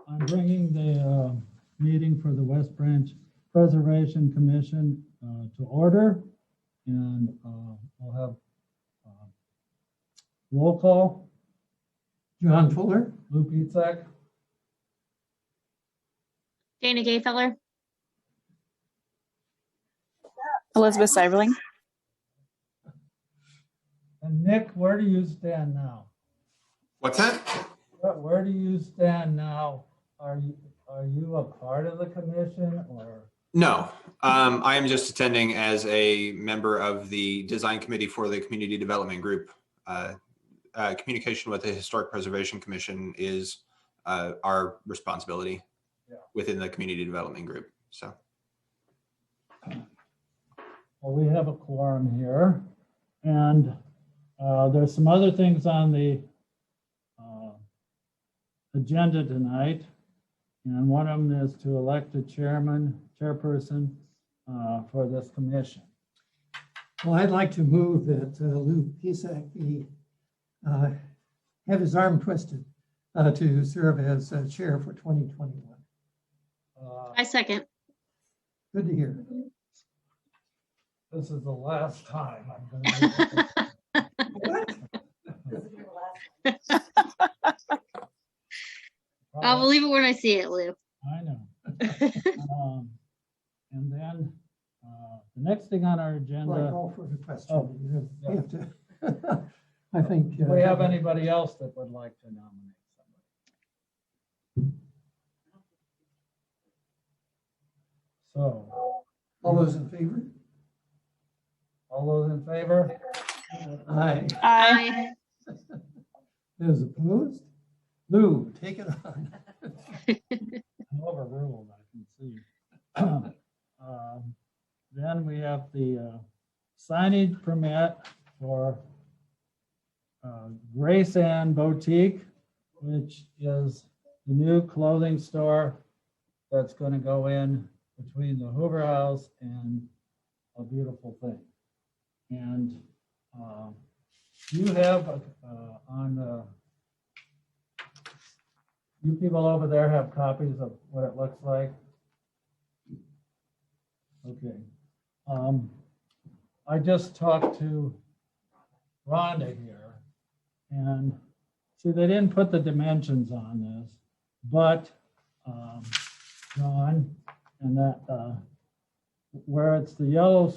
I'm bringing the meeting for the West Branch Preservation Commission to order, and we'll have roll call. John Fuller, Lou Pietzak, Dana Gayfeller, Elizabeth Seiberling. and Nick, where do you stand now? What's that? Where do you stand now? Are you a part of the commission or? No, I am just attending as a member of the design committee for the community development group. Communication with the Historic Preservation Commission is our responsibility within the community development group. So. Well, we have a quorum here, and there's some other things on the agenda tonight. And one of them is to elect a chairperson for this commission. well, I'd like to move that Lou Pietzak be, have his arm twisted to serve as chair for 2021. I second. Good to hear. This is the last time I'm going to. I'll believe it when I see it, Lou. I know. And then the next thing on our Well, I agenda, call for the question. Oh, You have to, I think. do we have anybody else that would like to nominate somebody? So, All those in favor? all those in favor? Aye. Aye. Those opposed? Lou, take it on. I'm overruled, I can see. Then we have the signage permit for Grace Ann Boutique, which is the new clothing store that's going to go in between the Hoover House and A Beautiful Thing. And you have on the, you people over there have copies of what it looks like? Okay. I just talked to Rhonda here, and see, they didn't put the dimensions on this, but John, and that where it's the yellow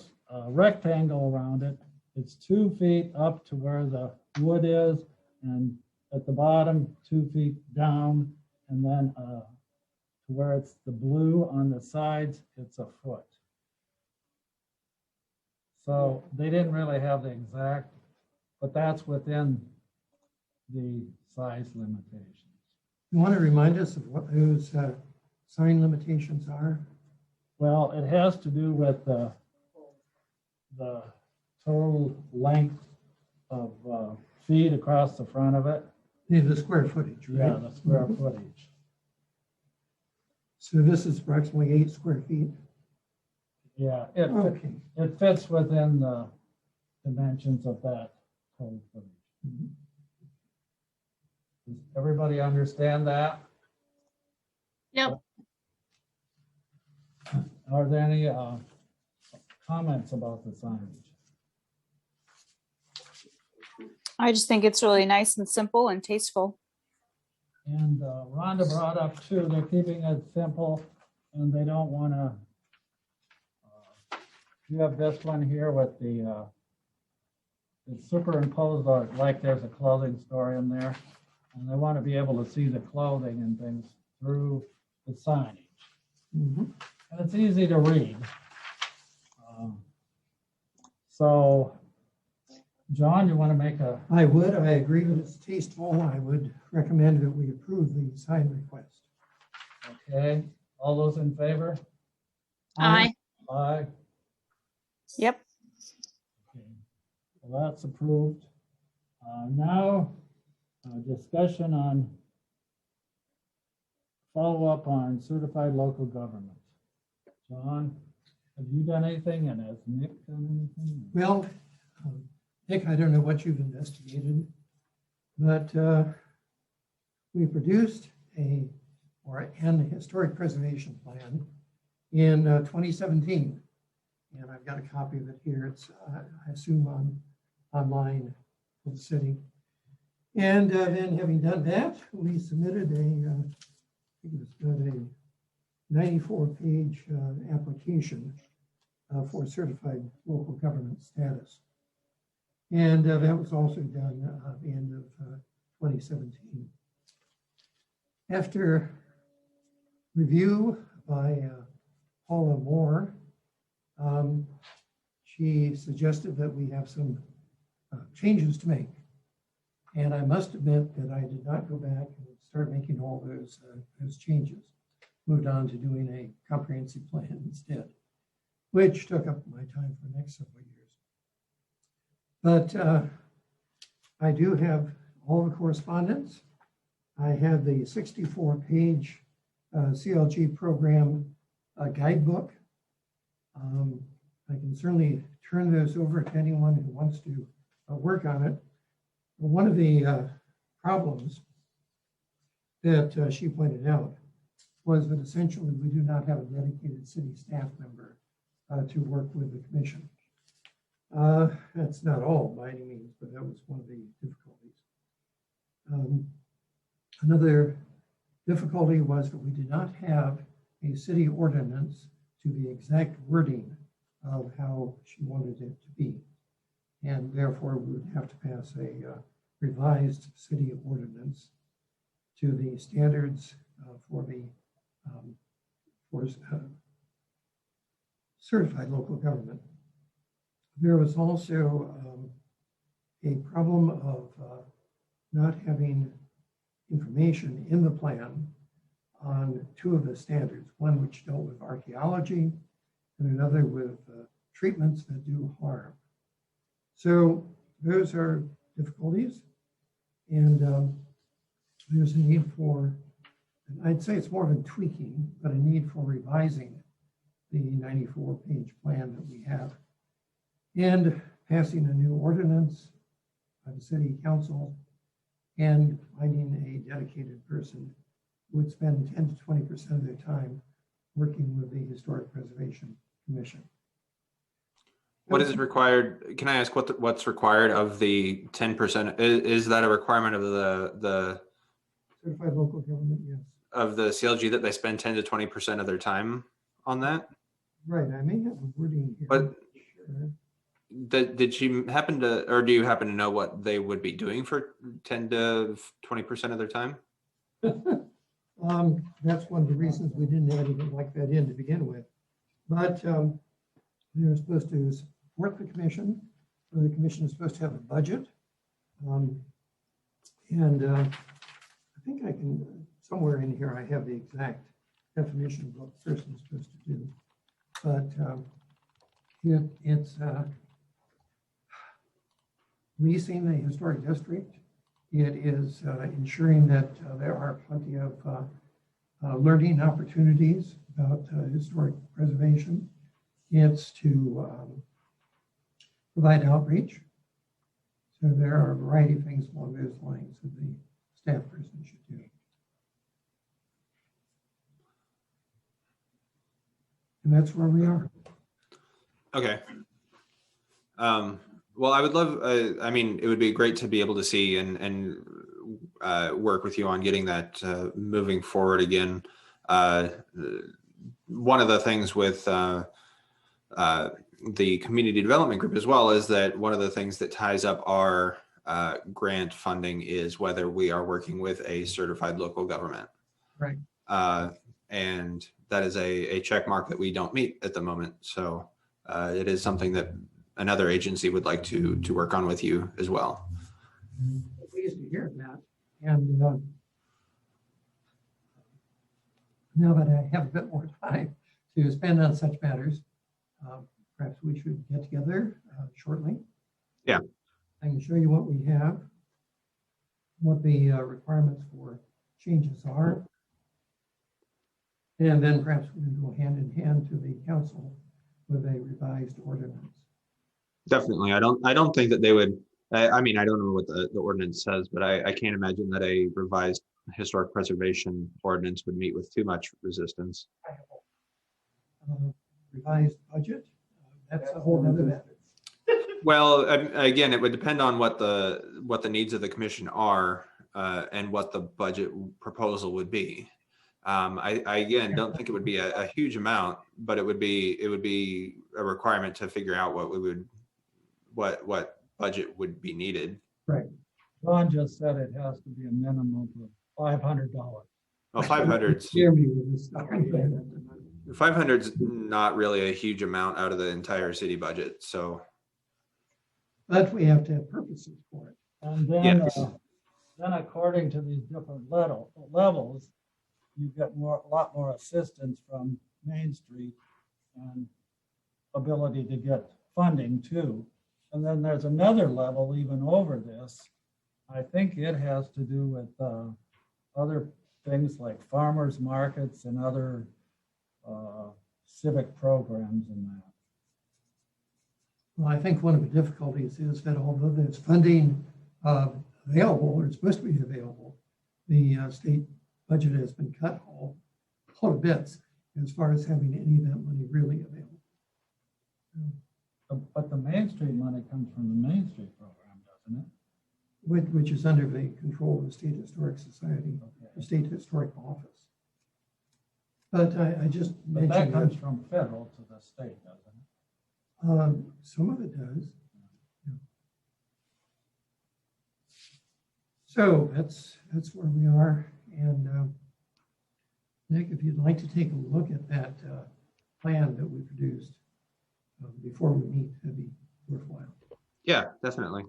rectangle around it, it's 2 feet up to where the wood is, and at the bottom, 2 feet down, and then to where it's the blue on the sides, it's a foot. So they didn't really have the exact, but that's within the size limitations. You want to remind us of what those sign limitations are? Well, it has to do with the total length of feet across the front of it. Yeah, the square footage, right? Yeah, the square footage. So this is approximately 8 square feet. Yeah, Okay. it fits within the dimensions of that total footage. Mhm. Does everybody understand that? Yep. Are there any comments about the signage? I just think it's really nice and simple and tasteful. And Rhonda brought up too, they're keeping it simple and they don't want to, you have this one here with the, it's superimposed like there's a clothing store in there. And they want to be able to see the clothing and things through the signage. Mhm. And it's easy to read. So, John, you want to make a, I would, I agree that it's tasteful. I would recommend that we approve the sign request. okay, all those in favor? Aye. Aye. Yep. Okay. Well, that's approved. Now, discussion on follow-up on certified local government. John, have you done anything, and has Nick done anything? Well, Nick, I don't know what you've investigated, but we produced a and the Historic Preservation Plan in 2017. And I've got a copy of it here. It's, I assume, online for the city. And then having done that, we submitted I think it was about a 94-page application for certified local government status. And that was also done at the end of 2017. After review by Paula Moore, she suggested that we have some changes to make. And I must admit that I did not go back and start making all those changes. Moved on to doing a comprehensive plan instead, which took up my time for the next several years. But I do have all the correspondence. I have the 64-page CLG program guidebook. I can certainly turn those over to anyone who wants to work on it. One of the problems that she pointed out was that essentially we do not have a dedicated city staff member to work with the commission. That's not all by any means, but that was one of the difficulties. Another difficulty was that we did not have a city ordinance to the exact wording of how she wanted it to be. And therefore we would have to pass a revised city ordinance to the standards for the certified local government. There was also a problem of not having information in the plan on two of the standards, one which dealt with archaeology and another with treatments that do harm. So those are difficulties, and there's a need for, I'd say it's more of a tweaking, but a need for revising the 94-page plan that we have and passing a new ordinance by the city council and finding a dedicated person who would spend 10 to 20% of their time working with the Historic Preservation Commission. What is required? Can I ask what's required of the 10%? Is that a requirement of the Certified local government, yes. of the CLG that they spend 10 to 20% of their time on that? Right, I may have a wording here. But sure. did she happen to, or do you happen to know what they would be doing for 10 to 20% of their time? That's one of the reasons we didn't add anything like that in to begin with. But they're supposed to support the commission. The commission is supposed to have a budget. I think I can, somewhere in here, I have the exact definition of what the person is supposed to do. But it's leasing the historic district. It is ensuring that there are plenty of learning opportunities about historic preservation. It's to provide outreach. So there are a variety of things along those lines that the staff person should do. And that's where we are. Okay. Well, I would love, I mean, it would be great to be able to see and work with you on getting that moving forward again. One of the things with the community development group as well is that one of the things that ties up our grant funding is whether we are working with a certified local government. Right. And that is a check mark that we don't meet at the moment. So it is something that another agency would like to work on with you as well. Pleased to hear that. And now that I have a bit more time to spend on such matters, perhaps we should get together shortly. Yeah. I can show you what we have, what the requirements for changes are. And then perhaps we can go hand in hand to the council with a revised ordinance. Definitely. I don't think that they would, I mean, I don't know what the ordinance says, but I can't imagine that a revised historic preservation ordinance would meet with too much resistance. Revised budget, that's a whole other matter. Well, again, it would depend on what the needs of the commission are and what the budget proposal would be. I again don't think it would be a huge amount, but it would be a requirement to figure out what budget would be needed. Right. Ron just said it has to be a minimum of $500. Well, 500's Hear me with this stuff. 500's not really a huge amount out of the entire city budget. So But we have to have purposes for it. And then, Yes. then according to these different levels, you get a lot more assistance from Main Street and ability to get funding too. And then there's another level even over this. I think it has to do with other things like farmers markets and other civic programs and that. Well, I think one of the difficulties is that although there's funding available, or it's supposed to be available, the state budget has been cut all to bits as far as having any of that money really available. But the Main Street money comes from the Main Street program, doesn't it? Which is under the control of the State Historic Society, the Okay. State Historic Office. But I just But that mentioned comes that from federal to the state, doesn't it? some of it does. Yeah. So that's where we are. And Nick, if you'd like to take a look at that plan that we produced before we meet, that'd be worthwhile. yeah, definitely.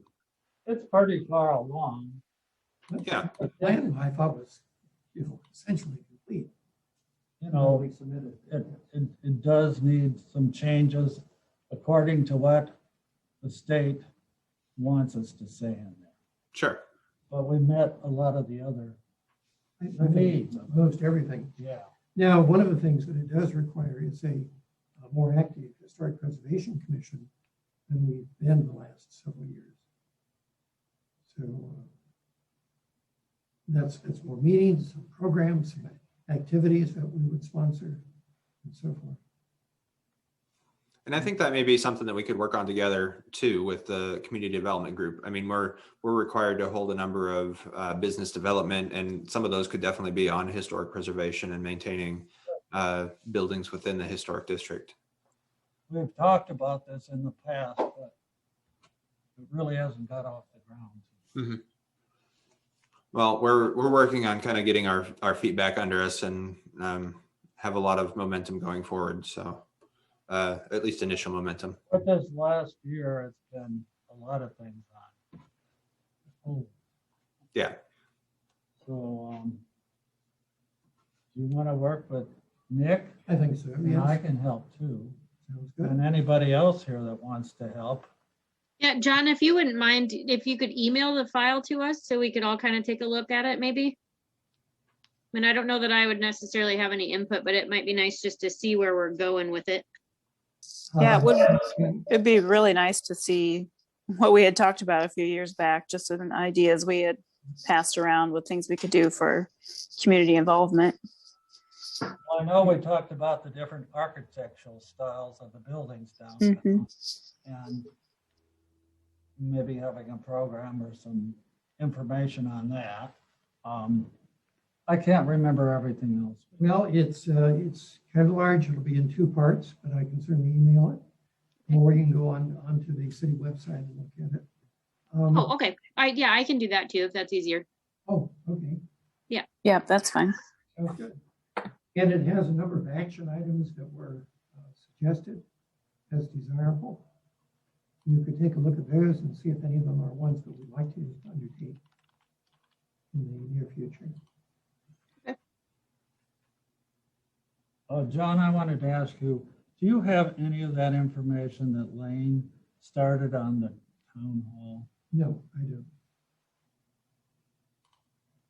It's pretty far along. Yeah. The plan I thought was, essentially complete. You know, We submitted. it does need some changes according to what the state wants us to say in there. Sure. But we met a lot of the other, I think needs. most everything. yeah. Now, one of the things that it does require is a more active Historic Preservation Commission than we've been the last several years. So that's more meetings, some programs, some activities that we would sponsor and so forth. And I think that may be something that we could work on together too with the community development group. I mean, we're required to hold a number of business development, and some of those could definitely be on historic preservation and maintaining buildings within the historic district. We've talked about this in the past, but it really hasn't got off the ground. Well, we're working on kind of getting our feet back under us and have a lot of momentum going forward. So at least initial momentum. But this last year, it's been a lot of things on. Oh, Yeah. so do you want to work with Nick? I think so. And I Yes, can help too. sounds good. And anybody else here that wants to help. Yeah, John, if you wouldn't mind, if you could email the file to us so we could all kind of take a look at it, maybe. I mean, I don't know that I would necessarily have any input, but it might be nice just to see where we're going with it. Yeah, it would, Yeah. it'd be really nice to see what we had talked about a few years back, just with an ideas we had passed around with things we could do for community involvement. Well, I know we talked about the different architectural styles of the buildings downtown. Mhm. And maybe having a program or some information on that. I can't remember everything else. Well, it's kind of large. It'll be in two parts, but I can certainly email it. Or you can go onto the city website and look at it. Oh, okay. Yeah, I can do that too, if that's easier. Oh, okay. Yeah, that's fine. Sounds good. And it has a number of action items that were suggested as desirable. You could take a look at those and see if any of them are ones that we'd like to undertake in the near future. John, I wanted to ask you, do you have any of that information that Lane started on the town hall? No, I don't.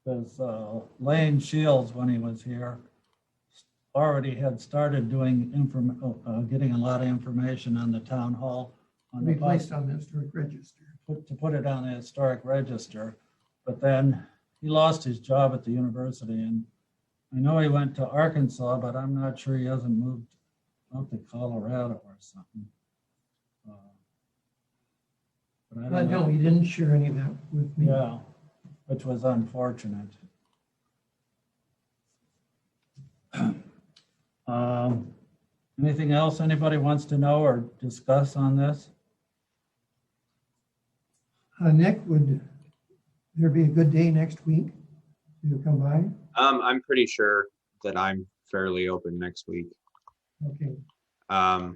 Because Lane Shields, when he was here, already had started doing getting a lot of information on the town hall. On We the placed on the historic register. to put it on the historic register, but then he lost his job at the university, and I know he went to Arkansas, but I'm not sure he hasn't moved out to Colorado or something. But I don't No, know. he didn't share any of that with me. Yeah, which was unfortunate. Anything else anybody wants to know or discuss on this? Nick, would there be a good day next week to come by? I'm pretty sure that I'm fairly open next week. Okay, I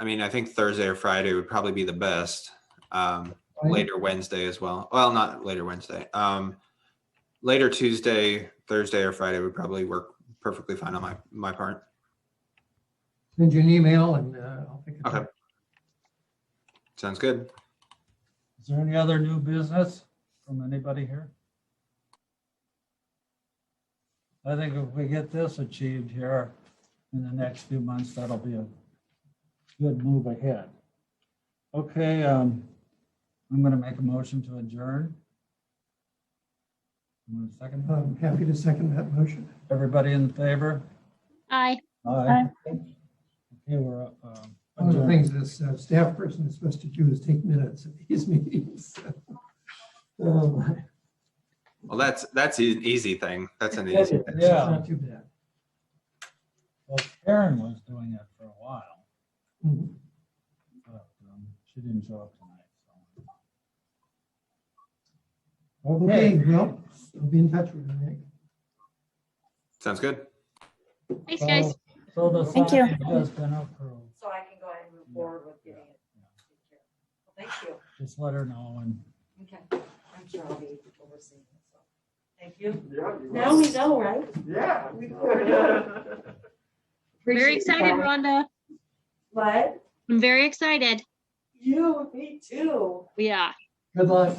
mean, I think Thursday or Friday would probably be the best. Fine. Later Wednesday as well. Well, not later Wednesday. Later Tuesday, Thursday, or Friday would probably work perfectly fine on my part. Send you an email and I'll pick it Okay. up. Sounds good. Is there any other new business from anybody here? I think if we get this achieved here in the next few months, that'll be a good move ahead. Okay, I'm going to make a motion to adjourn. You want a second? I'm happy to second that motion. Everybody in favor? Aye. Aye. Okay, we're One of the adjourned. things this staff person is supposed to do is take minutes of these meetings. Well, that's an easy thing. That's an easy thing. It's Yeah. not too bad. Well, Karen was doing it for a while, Mhm. but she didn't show up tonight. So. Okay, well, I'll be in touch with you, Nick. Sounds good. Thanks, guys. So the Thank you. sign has been approved. So I can go ahead and move forward with getting it. Well, thank you. Just let her know and Okay, I'm sure I'll be overseeing it, so. Thank you. Yeah. Now we know, right? Yeah. Very excited, Rhonda. What? I'm very excited. You, me too. Yeah. Good luck.